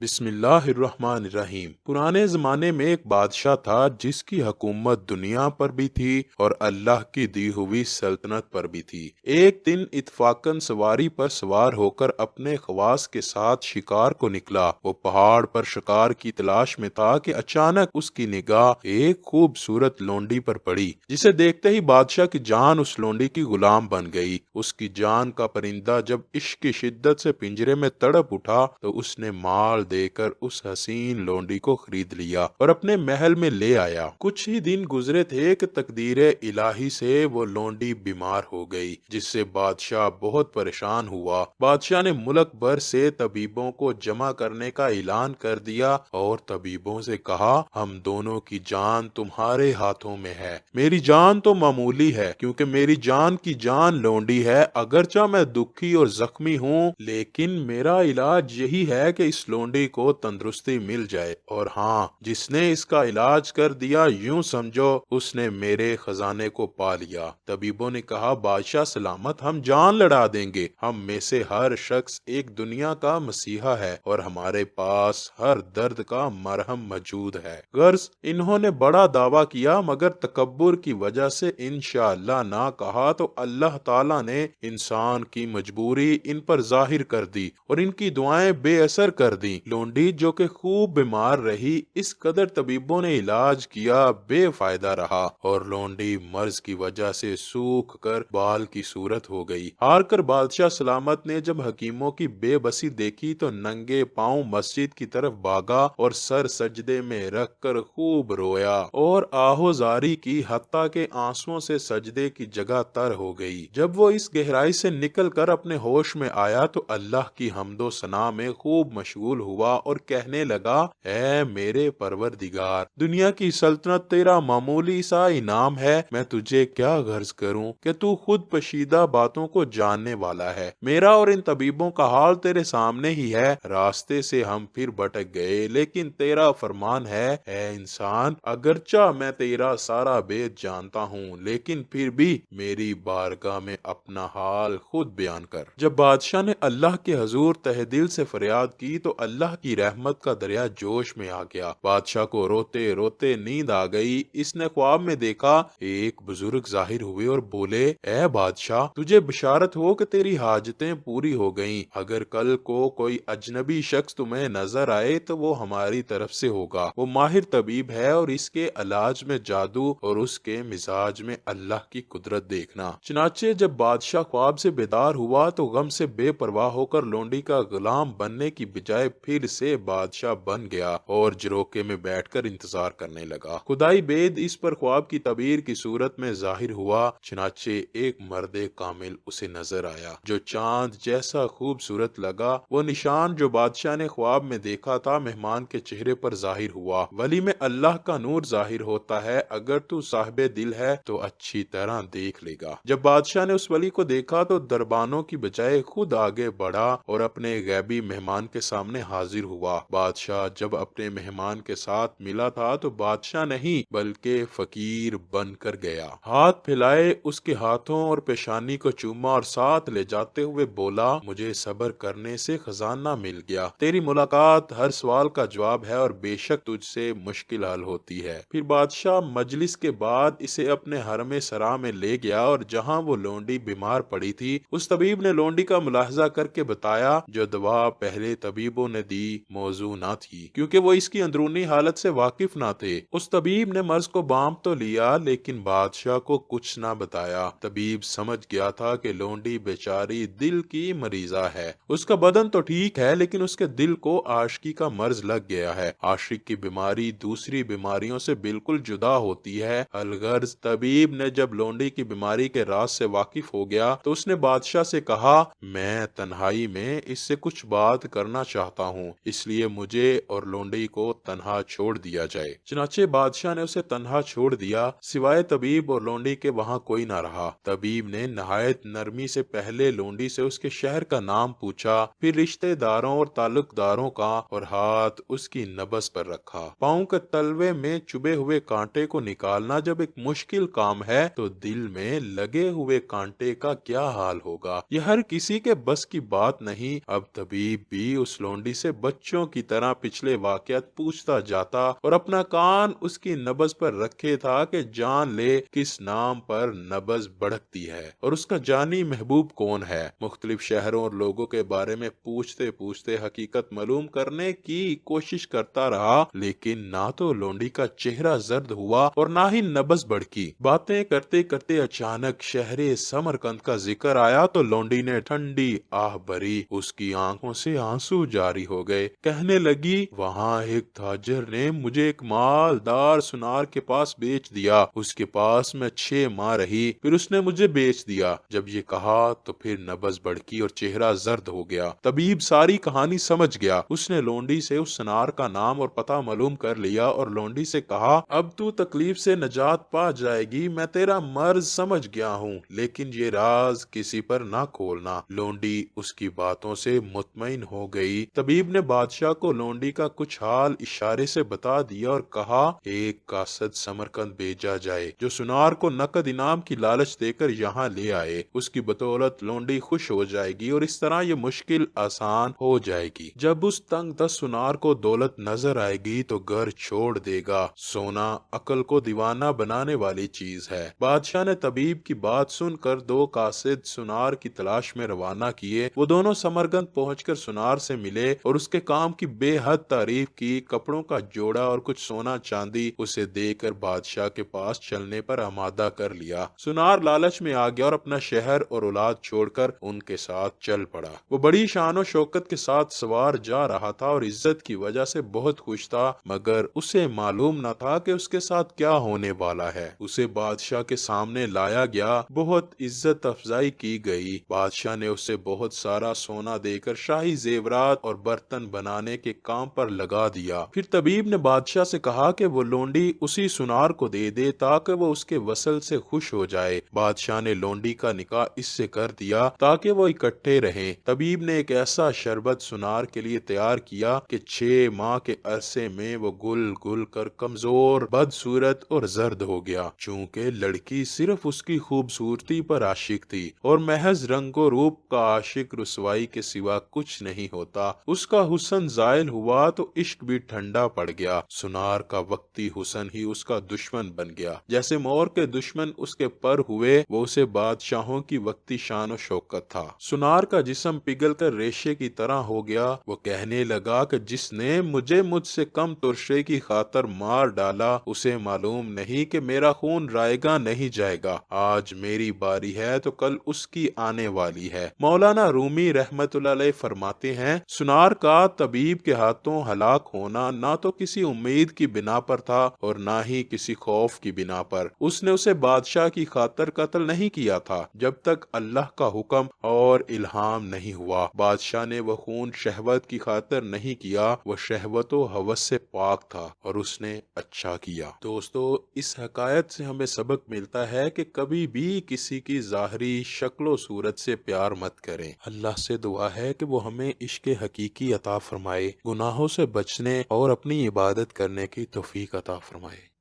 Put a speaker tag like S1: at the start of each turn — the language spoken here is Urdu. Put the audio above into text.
S1: بسم اللہ الرحمن الرحیم۔ پرانے زمانے میں ایک بادشاہ تھا جس کی حکومت دنیا پر بھی تھی اور اللہ کی دی ہوئی سلطنت پر بھی تھی۔ ایک دن اتفاقاً سواری پر سوار ہو کر اپنے خواص کے ساتھ شکار کو نکلا۔ وہ پہاڑ پر شکار کی تلاش میں تھا کہ اچانک اس کی نگاہ ایک خوبصورت لونڈی پر پڑی، جسے دیکھتے ہی بادشاہ کی جان اس لونڈی کی غلام بن گئی۔ اس کی جان کا پرندہ جب عشق کی شدت سے پنجرے میں تڑپ اٹھا تو اس نے مال دے کر اس حسین لونڈی کو خرید لیا اور اپنے محل میں لے آیا۔ کچھ ہی دن گزرے تھے کہ تقدیر الہی سے وہ لونڈی بیمار ہو گئی، جس سے بادشاہ بہت پریشان ہوا۔ بادشاہ نے ملک بھر سے طبیبوں کو جمع کرنے کا اعلان کر دیا اور طبیبوں سے کہا، ہم دونوں کی جان تمہارے ہاتھوں میں ہے۔ میری جان تو معمولی ہے کیونکہ میری جان کی جان لونڈی ہے، اگرچہ میں دکھی اور زخمی ہوں لیکن میرا علاج یہی ہے کہ اس لونڈی کو تندرستی مل جائے، اور ہاں، جس نے اس کا علاج کر دیا یوں سمجھو اس نے میرے خزانے کو پا لیا۔ طبیبوں نے کہا، بادشاہ سلامت، ہم جان لڑا دیں گے۔ ہم میں سے ہر شخص ایک دنیا کا مسیحا ہے اور ہمارے پاس ہر درد کا مرہم موجود ہے۔ غرض انہوں نے بڑا دعویٰ کیا، مگر تکبر کی وجہ سے انشاءاللہ نہ کہا تو اللہ تعالیٰ نے انسان کی مجبوری ان پر ظاہر کر دی اور ان کی دعائیں بے اثر کر دیں۔ لونڈی جو کہ خوب بیمار رہی، اس قدر طبیبوں نے علاج کیا، بے فائدہ رہا اور لونڈی مرض کی وجہ سے سوکھ کر بال کی صورت ہو گئی۔ ہار کر بادشاہ سلامت نے جب حکیموں کی بے بسی دیکھی تو ننگے پاؤں مسجد کی طرف بھاگا اور سر سجدے میں رکھ کر خوب رویا اور آہوزاری کی، حتیٰ کہ آنسوؤں سے سجدے کی جگہ تر ہو گئی۔ جب وہ اس گہرائی سے نکل کر اپنے ہوش میں آیا تو اللہ کی حمد و ثنا میں خوب مشغول ہوا اور کہنے لگا، اے میرے پروردگار، دنیا کی سلطنت تیرا معمولی سا انعام ہے۔ میں تجھے کیا غرض کروں کہ تو خود پشیدہ باتوں کو جاننے والا ہے۔ میرا اور ان طبیبوں کا حال تیرے سامنے ہی ہے۔ راستے سے ہم پھر بھٹک گئے لیکن تیرا فرمان ہے، اے انسان، اگرچہ میں تیرا سارا بید جانتا ہوں لیکن پھر بھی میری بارگاہ میں اپنا حال خود بیان کر۔ جب بادشاہ نے اللہ کے حضور تہ دل سے فریاد کی تو اللہ کی رحمت کا دریا جوش میں آ گیا۔ بادشاہ کو روتے روتے نیند آ گئی۔ اس نے خواب میں دیکھا، ایک بزرگ ظاہر ہوئے اور بولے، اے بادشاہ، تجھے بشارت ہو کہ تیری حاجتیں پوری ہو گئیں۔ اگر کل کو کوئی اجنبی شخص تمہیں نظر آئے تو وہ ہماری طرف سے ہوگا۔ وہ ماہر طبیب ہے اور اس کے علاج میں جادو اور اس کے مزاج میں اللہ کی قدرت دیکھنا۔ چنانچہ جب بادشاہ خواب سے بیدار ہوا تو غم سے بے پرواہ ہو کر لونڈی کا غلام بننے کی بجائے پھر سے بادشاہ بن گیا اور جروکے میں بیٹھ کر انتظار کرنے لگا۔ خدائی بید اس پر خواب کی تعبیر کی صورت میں ظاہر ہوا۔ چنانچہ ایک مرد کامل اسے نظر آیا جو چاند جیسا خوبصورت لگا۔ وہ نشان جو بادشاہ نے خواب میں دیکھا تھا مہمان کے چہرے پر ظاہر ہوا۔ ولی میں اللہ کا نور ظاہر ہوتا ہے، اگر تو صاحب دل ہے تو اچھی طرح دیکھ لے گا۔ جب بادشاہ نے اس ولی کو دیکھا تو دربانوں کی بجائے خود آگے بڑھا اور اپنے غیبی مہمان کے سامنے حاضر ہوا۔ بادشاہ جب اپنے مہمان کے ساتھ ملا تھا تو بادشاہ نہیں بلکہ فقیر بن کر گیا۔ ہاتھ پھیلائے، اس کے ہاتھوں اور پیشانی کو چوما اور ساتھ لے جاتے ہوئے بولا، مجھے صبر کرنے سے خزانہ مل گیا۔ تیری ملاقات ہر سوال کا جواب ہے اور بے شک تجھ سے مشکل حل ہوتی ہے۔ پھر بادشاہ مجلس کے بعد اسے اپنے حرم سرا میں لے گیا اور جہاں وہ لونڈی بیمار پڑی تھی اس طبیب نے لونڈی کا ملاحظہ کر کے بتایا، جو دوا پہلے طبیبوں نے دی موضوع نہ تھی کیونکہ وہ اس کی اندرونی حالت سے واقف نہ تھے۔ اس طبیب نے مرض کو بانپ تو لیا لیکن بادشاہ کو کچھ نہ بتایا۔ طبیب سمجھ گیا تھا کہ لونڈی بیچاری دل کی مریضہ ہے، اس کا بدن تو ٹھیک ہے لیکن اس کے دل کو عاشقی کا مرض لگ گیا ہے۔ عاشق کی بیماری دوسری بیماریوں سے بالکل جدا ہوتی ہے۔ الغرض طبیب نے جب لونڈی کی بیماری کے راز سے واقف ہو گیا تو اس نے بادشاہ سے کہا، میں تنہائی میں اس سے کچھ بات کرنا چاہتا ہوں، اس لیے مجھے اور لونڈی کو تنہا چھوڑ دیا جائے۔ چنانچہ بادشاہ نے اسے تنہا چھوڑ دیا، سوائے طبیب اور لونڈی کے وہاں کوئی نہ رہا۔ طبیب نے نہایت نرمی سے پہلے لونڈی سے اس کے شہر کا نام پوچھا، پھر رشتہ داروں اور تعلق داروں کا، اور ہاتھ اس کی نبض پر رکھا۔ پاؤں کے تلوے میں چبھے ہوئے کانٹے کو نکالنا جب ایک مشکل کام ہے تو دل میں لگے ہوئے کانٹے کا کیا حال ہوگا، یہ ہر کسی کے بس کی بات نہیں۔ اب طبیب بھی اس لونڈی سے بچوں کی طرح پچھلے واقعات پوچھتا جاتا اور اپنا کان اس کی نبض پر رکھے تھا کہ جان لے کس نام پر نبض بڑھتی ہے اور اس کا جانی محبوب کون ہے۔ مختلف شہروں اور لوگوں کے بارے میں پوچھتے پوچھتے حقیقت معلوم کرنے کی کوشش کرتا رہا، لیکن نہ تو لونڈی کا چہرہ زرد ہوا اور نہ ہی نبض بڑھکی۔ باتیں کرتے کرتے اچانک شہر سمرقند کا ذکر آیا تو لونڈی نے ٹھنڈی آہ بھری، اس کی آنکھوں سے آنسو جاری ہو گئے۔ کہنے لگی، وہاں ایک تاجر نے مجھے ایک مالدار سنار کے پاس بیچ دیا، اس کے پاس میں 6 ماہ رہی، پھر اس نے مجھے بیچ دیا۔ جب یہ کہا تو پھر نبض بڑھکی اور چہرہ زرد ہو گیا۔ طبیب ساری کہانی سمجھ گیا۔ اس نے لونڈی سے اس سنار کا نام اور پتہ معلوم کر لیا اور لونڈی سے کہا، اب تو تکلیف سے نجات پا جائے گی، میں تیرا مرض سمجھ گیا ہوں، لیکن یہ راز کسی پر نہ کھولنا۔ لونڈی اس کی باتوں سے مطمئن ہو گئی۔ طبیب نے بادشاہ کو لونڈی کا کچھ حال اشارے سے بتا دیا اور کہا، ایک قاصد سمرقند بھیجا جائے جو سنار کو نقد انعام کی لالچ دے کر یہاں لے آئے، اس کی بدولت لونڈی خوش ہو جائے گی اور اس طرح یہ مشکل آسان ہو جائے گی۔ جب اس تنگ دست سنار کو دولت نظر آئے گی تو گھر چھوڑ دے گا۔ سونا عقل کو دیوانہ بنانے والی چیز ہے۔ بادشاہ نے طبیب کی بات سن کر 2 قاصد سنار کی تلاش میں روانہ کیے۔ وہ دونوں سمرقند پہنچ کر سنار سے ملے اور اس کے کام کی بے حد تعریف کی۔ کپڑوں کا جوڑا اور کچھ سونا چاندی اسے دے کر بادشاہ کے پاس چلنے پر آمادہ کر لیا۔ سنار لالچ میں آ گیا اور اپنا شہر اور اولاد چھوڑ کر ان کے ساتھ چل پڑا۔ وہ بڑی شان و شوکت کے ساتھ سوار جا رہا تھا اور عزت کی وجہ سے بہت خوش تھا، مگر اسے معلوم نہ تھا کہ اس کے ساتھ کیا ہونے والا ہے۔ اسے بادشاہ کے سامنے لایا گیا، بہت عزت افزائی کی گئی۔ بادشاہ نے اسے بہت سارا سونا دے کر شاہی زیورات اور برتن بنانے کے کام پر لگا دیا۔ پھر طبیب نے بادشاہ سے کہا کہ وہ لونڈی اسی سنار کو دے دے تاکہ وہ اس کے وصل سے خوش ہو جائے۔ بادشاہ نے لونڈی کا نکاح اس سے کر دیا تاکہ وہ اکٹھے رہیں۔ طبیب نے ایک ایسا شربت سنار کے لیے تیار کیا کہ 6 ماہ کے عرصے میں وہ گل گل کر کمزور، بدصورت اور زرد ہو گیا۔ چونکہ لڑکی صرف اس کی خوبصورتی پر عاشق تھی اور محض رنگ و روپ کا عاشق رسوائی کے سوا کچھ نہیں ہوتا۔ اس کا حسن زائل ہوا تو عشق بھی ٹھنڈا پڑ گیا۔ سنار کا وقتی حسن ہی اس کا دشمن بن گیا۔ جیسے مور کے دشمن اس کے پر ہوئے، وہ اسے بادشاہوں کی وقتی شان و شوکت تھا۔ سنار کا جسم پگھل کر ریشے کی طرح ہو گیا۔ وہ کہنے لگا کہ جس نے مجھے مجھ سے کم ترشے کی خاطر مار ڈالا، اسے معلوم نہیں کہ میرا خون رائے گا نہیں جائے گا۔ آج میری باری ہے تو کل اس کی آنے والی ہے۔ مولانا رومی رحمت اللہ علیہ فرماتے ہیں، سنار کا طبیب کے ہاتھوں ہلاک ہونا نہ تو کسی امید کی بنا پر تھا اور نہ ہی کسی خوف کی بنا پر۔ اس نے اسے بادشاہ کی خاطر قتل نہیں کیا تھا جب تک اللہ کا حکم اور الہام نہیں ہوا۔ بادشاہ نے وہ خون شہوت کی خاطر نہیں کیا، وہ شہوت و ہوس سے پاک تھا اور اس نے اچھا کیا۔ دوستو، اس حکایت سے ہمیں سبق ملتا ہے کہ کبھی بھی کسی کی ظاہری شکل و صورت سے پیار مت کریں۔ اللہ سے دعا ہے کہ وہ ہمیں عشق حقیقی عطا فرمائے، گناہوں سے بچنے اور اپنی عبادت کرنے کی توفیق عطا فرمائے۔